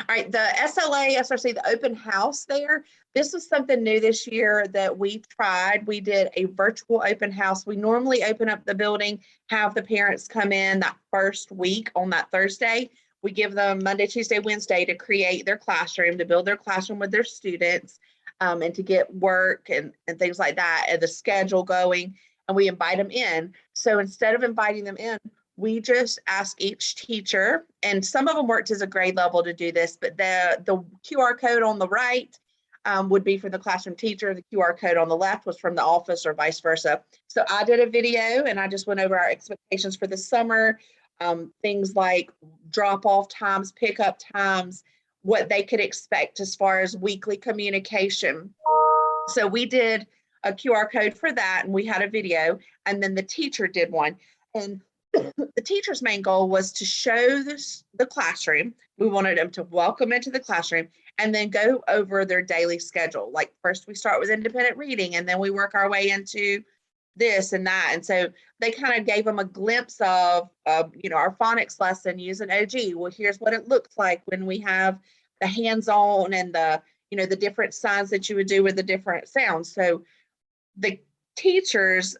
All right, the SLA, SRC, the open house there, this was something new this year that we tried. We did a virtual open house. We normally open up the building, have the parents come in that first week on that Thursday. We give them Monday, Tuesday, Wednesday to create their classroom, to build their classroom with their students, and to get work and things like that, and the schedule going, and we invite them in. So instead of inviting them in, we just ask each teacher, and some of them worked as a grade level to do this, but the QR code on the right would be for the classroom teacher. The QR code on the left was from the office, or vice versa. So I did a video and I just went over our expectations for the summer, things like drop-off times, pickup times, what they could expect as far as weekly communication. So we did a QR code for that, and we had a video, and then the teacher did one. And the teacher's main goal was to show the classroom. We wanted them to welcome into the classroom and then go over their daily schedule. Like first we start with independent reading, and then we work our way into this and that. And so they kind of gave them a glimpse of you know, our phonics lesson using OG. Well, here's what it looks like when we have the hands-on and the, you know, the different signs that you would do with the different sounds. So the teachers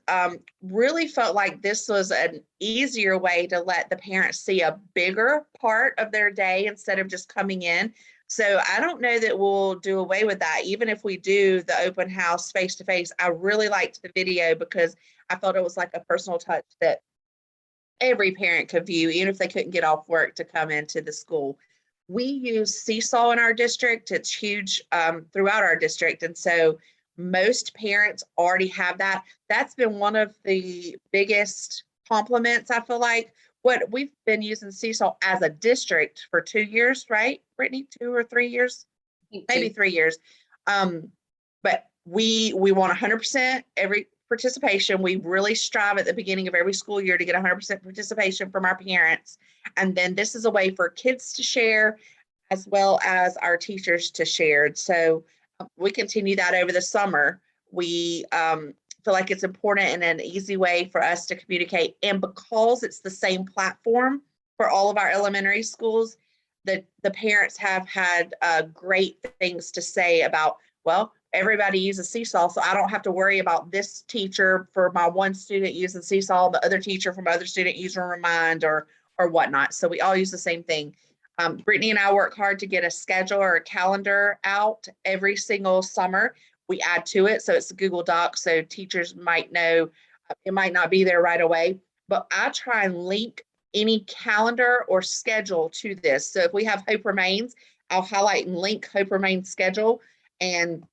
really felt like this was an easier way to let the parents see a bigger part of their day instead of just coming in. So I don't know that we'll do away with that. Even if we do the open house face to face, I really liked the video because I felt it was like a personal touch that every parent could view, even if they couldn't get off work to come into the school. We use Seesaw in our district. It's huge throughout our district. And so most parents already have that. That's been one of the biggest compliments, I feel like. What we've been using Seesaw as a district for 2 years, right, Brittany? 2 or 3 years, maybe 3 years. But we want 100% every participation. We really strive at the beginning of every school year to get 100% participation from our parents. And then this is a way for kids to share as well as our teachers to share. So we continue that over the summer. We feel like it's important and an easy way for us to communicate. And because it's the same platform for all of our elementary schools, the parents have had great things to say about, well, everybody uses Seesaw, so I don't have to worry about this teacher for my one student using Seesaw, the other teacher from other student using Remind or whatnot. So we all use the same thing. Brittany and I work hard to get a schedule or a calendar out every single summer. We add to it, so it's a Google Doc, so teachers might know it might not be there right away, but I try and link any calendar or schedule to this. So if we have Hope Remains, I'll highlight and link Hope Remains schedule, and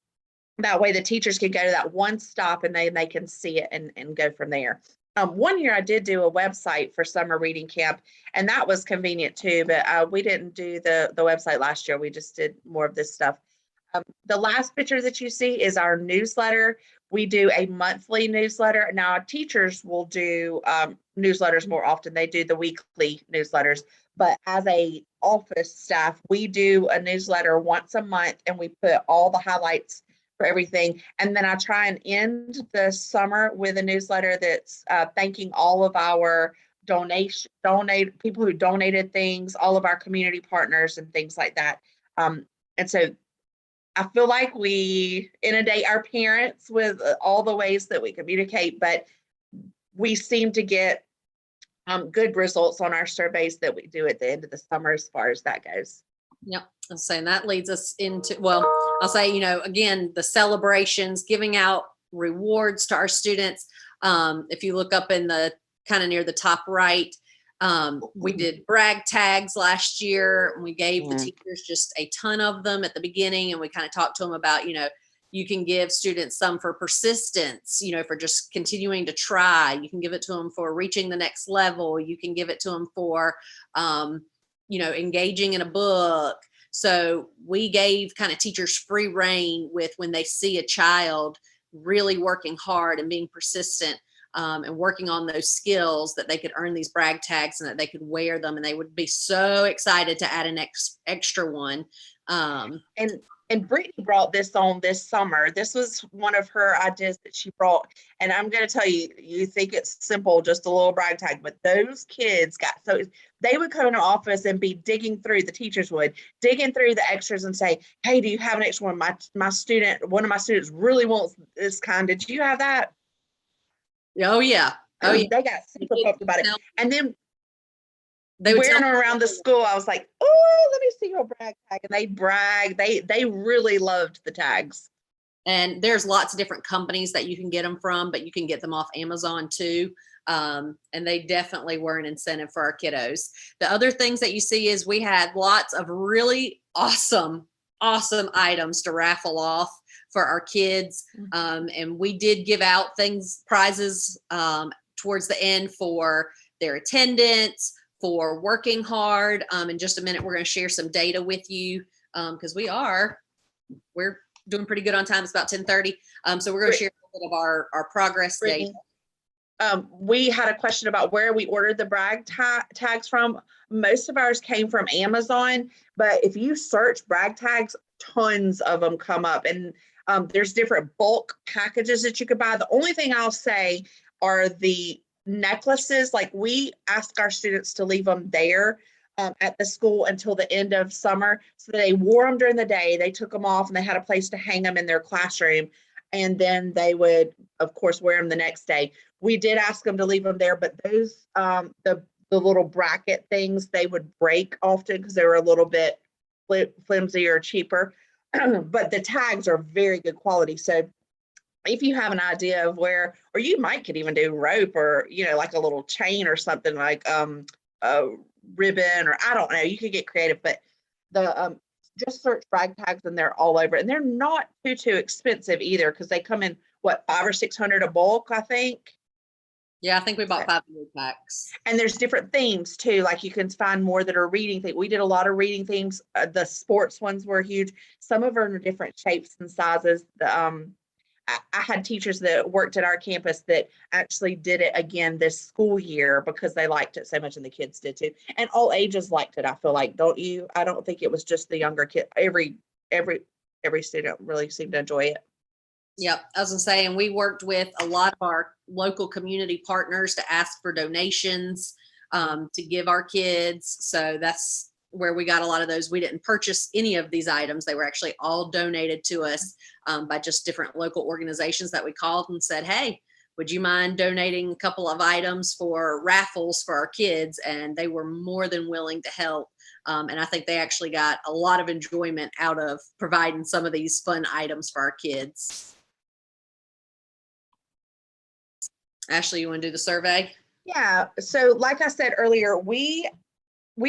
that way the teachers can go to that one stop and they can see it and go from there. One year I did do a website for summer reading camp, and that was convenient too, but we didn't do the website last year. We just did more of this stuff. The last picture that you see is our newsletter. We do a monthly newsletter. Now, our teachers will do newsletters more often. They do the weekly newsletters, but as a office staff, we do a newsletter once a month, and we put all the highlights for everything. And then I try and end the summer with a newsletter that's thanking all of our people who donated things, all of our community partners and things like that. And so I feel like we inundate our parents with all the ways that we communicate, but we seem to get good results on our surveys that we do at the end of the summer as far as that goes. Yep. I'm saying that leads us into, well, I'll say, again, the celebrations, giving out rewards to our students. If you look up in the kind of near the top right, we did brag tags last year, and we gave the teachers just a ton of them at the beginning, and we kind of talked to them about, you can give students some for persistence, for just continuing to try. You can give it to them for reaching the next level. You can give it to them for, engaging in a book. So we gave kind of teachers free reign with when they see a child really working hard and being persistent and working on those skills, that they could earn these brag tags and that they could wear them, and they would be so excited to add an extra one. And Brittany brought this on this summer. This was one of her ideas that she brought. And I'm going to tell you, you think it's simple, just a little brag tag, but those kids so they would come in the office and be digging through, the teachers would, digging through the extras and say, hey, do you have an extra one? One of my students really wants this kind. Did you have that? Oh, yeah. Oh, yeah. They got super pumped about it. And then they would wearing them around the school, I was like, oh, let me see your brag tag. And they brag. They really loved the tags. And there's lots of different companies that you can get them from, but you can get them off Amazon too. And they definitely were an incentive for our kiddos. The other things that you see is we had lots of really awesome items to raffle off for our kids. And we did give out prizes towards the end for their attendance, for working hard. In just a minute, we're going to share some data with you because we're doing pretty good on time. It's about 10:30. So we're going to share a bit of our progress data. We had a question about where we ordered the brag tags from. Most of ours came from Amazon, but if you search brag tags, tons of them come up, and there's different bulk packages that you could buy. The only thing I'll say are the necklaces. Like, we ask our students to leave them there at the school until the end of summer, so they wore them during the day, they took them off, and they had a place to hang them in their classroom. And then they would, of course, wear them the next day. We did ask them to leave them there, but those, the little bracket things, they would break often because they were a little bit flimsy or cheaper. But the tags are very good quality. So if you have an idea of where, or you might could even do rope or, like a little chain or something like a ribbon, or I don't know, you could get creative, but the just search brag tags and they're all over. And they're not too expensive either, because they come in what, 500 or 600 a bulk, I think. Yeah, I think we bought 500 packs. And there's different themes too. Like you can find more that are reading themes. We did a lot of reading themes. The sports ones were huge. Some of them are different shapes and sizes. I had teachers that worked at our campus that actually did it again this school year because they liked it so much, and the kids did too. And all ages liked it, I feel like, don't you? I don't think it was just the younger kid. Every student really seemed to enjoy it. Yep, I was gonna say, and we worked with a lot of our local community partners to ask for donations to give our kids. So that's where we got a lot of those. We didn't purchase any of these items. They were actually all donated to us by just different local organizations that we called and said, hey, would you mind donating a couple of items for raffles for our kids? And they were more than willing to help. And I think they actually got a lot of enjoyment out of providing some of these fun items for our kids. Ashley, you want to do the survey? Yeah. So like I said earlier, we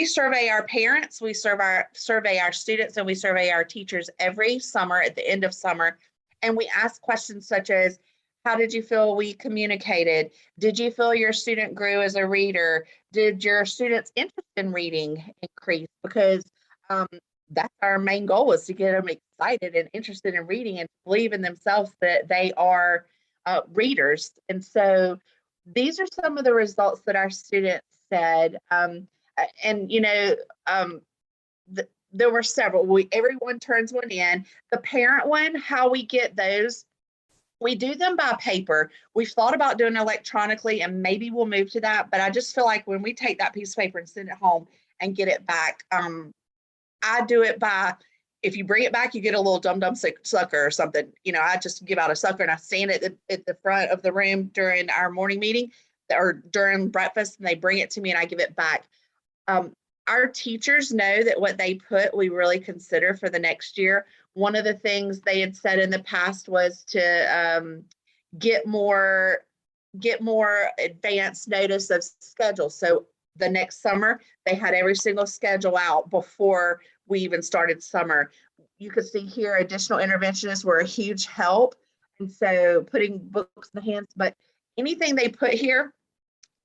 survey our parents, we survey our students, and we survey our teachers every summer at the end of summer. And we ask questions such as, how did you feel we communicated? Did you feel your student grew as a reader? Did your students' interest in reading increase? Because that's our main goal, is to get them excited and interested in reading and believe in themselves that they are readers. And so these are some of the results that our students said. There were several. Everyone turns one in. The parent one, how we get those, we do them by paper. We've thought about doing electronically, and maybe we'll move to that. But I just feel like when we take that piece of paper and send it home and get it back, I do it by, if you bring it back, you get a little dum-dum sucker or something. I just give out a sucker, and I stand at the front of the room during our morning meeting or during breakfast, and they bring it to me and I give it back. Our teachers know that what they put, we really consider for the next year. One of the things they had said in the past was to get more advanced notice of schedule. So the next summer, they had every single schedule out before we even started summer. You could see here, additional interventionists were a huge help. And so putting books in the hands, but anything they put here,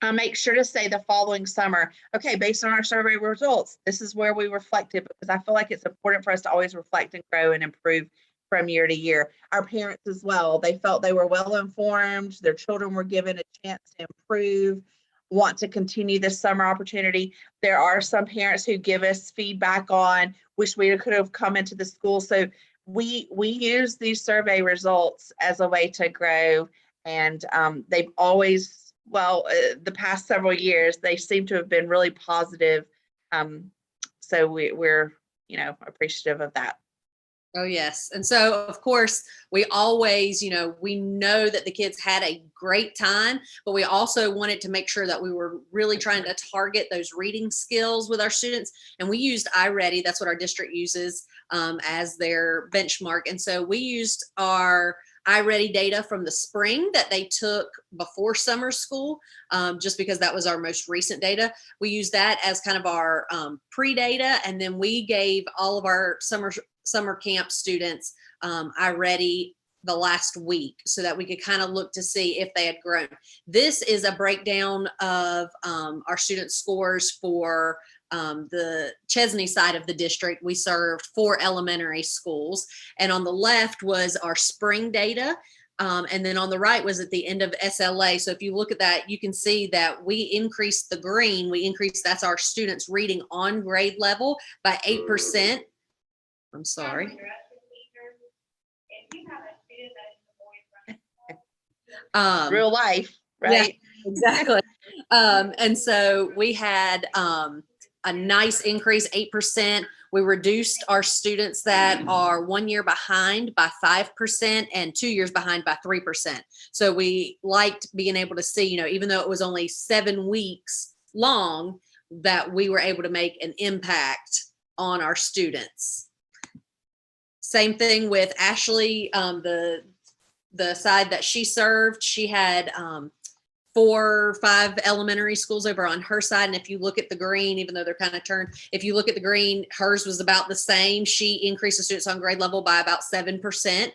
I make sure to say the following summer, okay, based on our survey results, this is where we reflected, because I feel like it's important for us to always reflect and grow and improve from year to year. Our parents as well, they felt they were well informed, their children were given a chance to improve, want to continue this summer opportunity. There are some parents who give us feedback on, wish we could have come into the school. So we use these survey results as a way to grow, and they've always, the past several years, they seem to have been really positive. So we're, appreciative of that. Oh, yes. And so, of course, we always, we know that the kids had a great time, but we also wanted to make sure that we were really trying to target those reading skills with our students. And we used iReady. That's what our district uses as their benchmark. And so we used our iReady data from the spring that they took before summer school, just because that was our most recent data. We used that as kind of our pre-data, and then we gave all of our summer camp students iReady the last week, so that we could kind of look to see if they had grown. This is a breakdown of our student scores for the Chesney side of the district. We served 4 elementary schools, and on the left was our spring data. And then on the right was at the end of SLA. So if you look at that, you can see that we increased the green. That's our students reading on grade level by 8%. I'm sorry. Real life, right? Yeah, exactly. And so we had a nice increase, 8%. We reduced our students that are 1 year behind by 5% and 2 years behind by 3%. So we liked being able to see, even though it was only 7 weeks long, that we were able to make an impact on our students. Same thing with Ashley, the side that she served, she had 4 or 5 elementary schools over on her side. And if you look at the green, even though they're kind of turned, if you look at the green, hers was about the same. She increased the students on grade level by about 7%,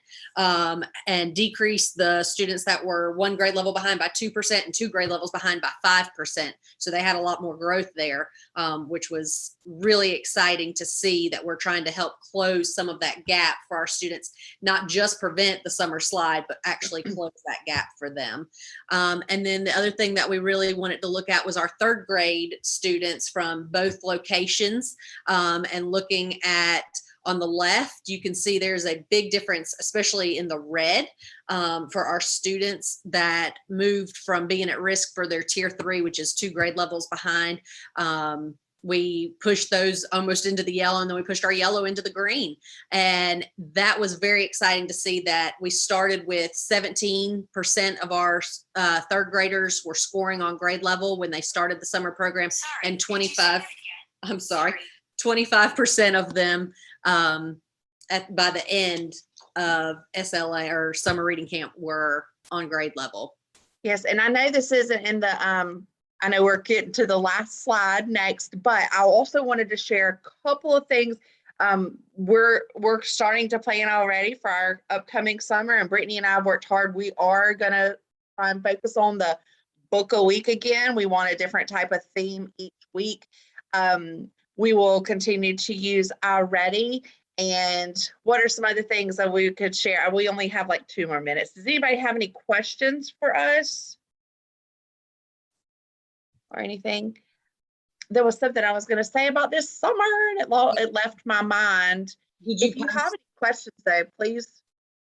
and decreased the students that were 1 grade level behind by 2% and 2 grade levels behind by 5%. So they had a lot more growth there, which was really exciting to see that we're trying to help close some of that gap for our students, not just prevent the summer slide, but actually close that gap for them. And then the other thing that we really wanted to look at was our 3rd grade students from both locations, and looking at on the left, you can see there's a big difference, especially in the red, for our students that moved from being at risk for their tier 3, which is 2 grade levels behind. We pushed those almost into the yellow, and then we pushed our yellow into the green. And that was very exciting to see that we started with 17% of our 3rd graders were scoring on grade level when they started the summer program, and 25% of them by the end of SLA or summer reading camp were on grade level. Yes, and I know this isn't in the, I know we're getting to the last slide next, but I also wanted to share a couple of things. We're starting to plan already for our upcoming summer, and Brittany and I have worked hard. We are gonna try and focus on the book a week again. We want a different type of theme each week. We will continue to use Our Ready. And what are some other things that we could share? We only have like 2 more minutes. Does anybody have any questions for us? Or anything? There was something I was going to say about this summer, and it left my mind. If you have any questions, though, please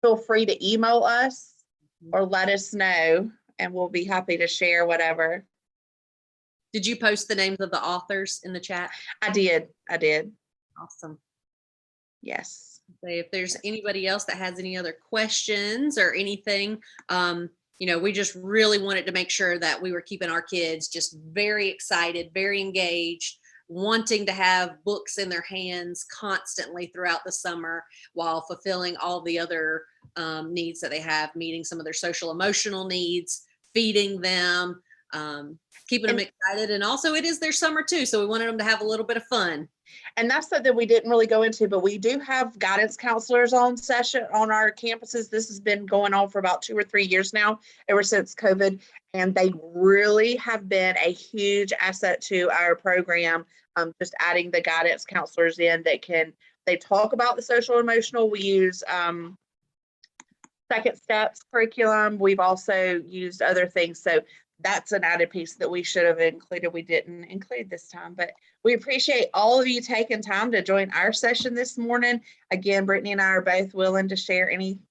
feel free to email us or let us know, and we'll be happy to share whatever. Did you post the names of the authors in the chat? I did. Awesome. Yes. So if there's anybody else that has any other questions or anything, we just really wanted to make sure that we were keeping our kids just very excited, very engaged, wanting to have books in their hands constantly throughout the summer while fulfilling all the other needs that they have, meeting some of their social emotional needs, feeding them, keeping them excited. And also it is their summer too. So we wanted them to have a little bit of fun. And that's something we didn't really go into, but we do have guidance counselors on session on our campuses. This has been going on for about 2 or 3 years now, ever since COVID. And they really have been a huge asset to our program. Just adding the guidance counselors in they talk about the social emotional. We use Second Steps curriculum. We've also used other things. So that's an added piece that we should have included. We didn't include this time, but we appreciate all of you taking time to join our session this morning. Again, Brittany and I are both willing to share anything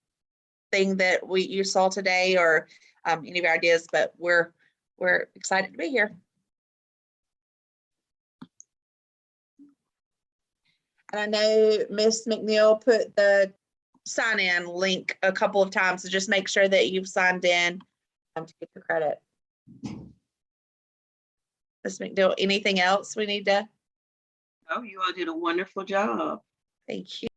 that you saw today or any of our ideas, but we're excited to be here. And I know Miss McNeil put the sign in link a couple of times, so just make sure that you've signed in to get the credit. Ms. McNeil, anything else we need to? Oh, you all did a wonderful job. Thank you.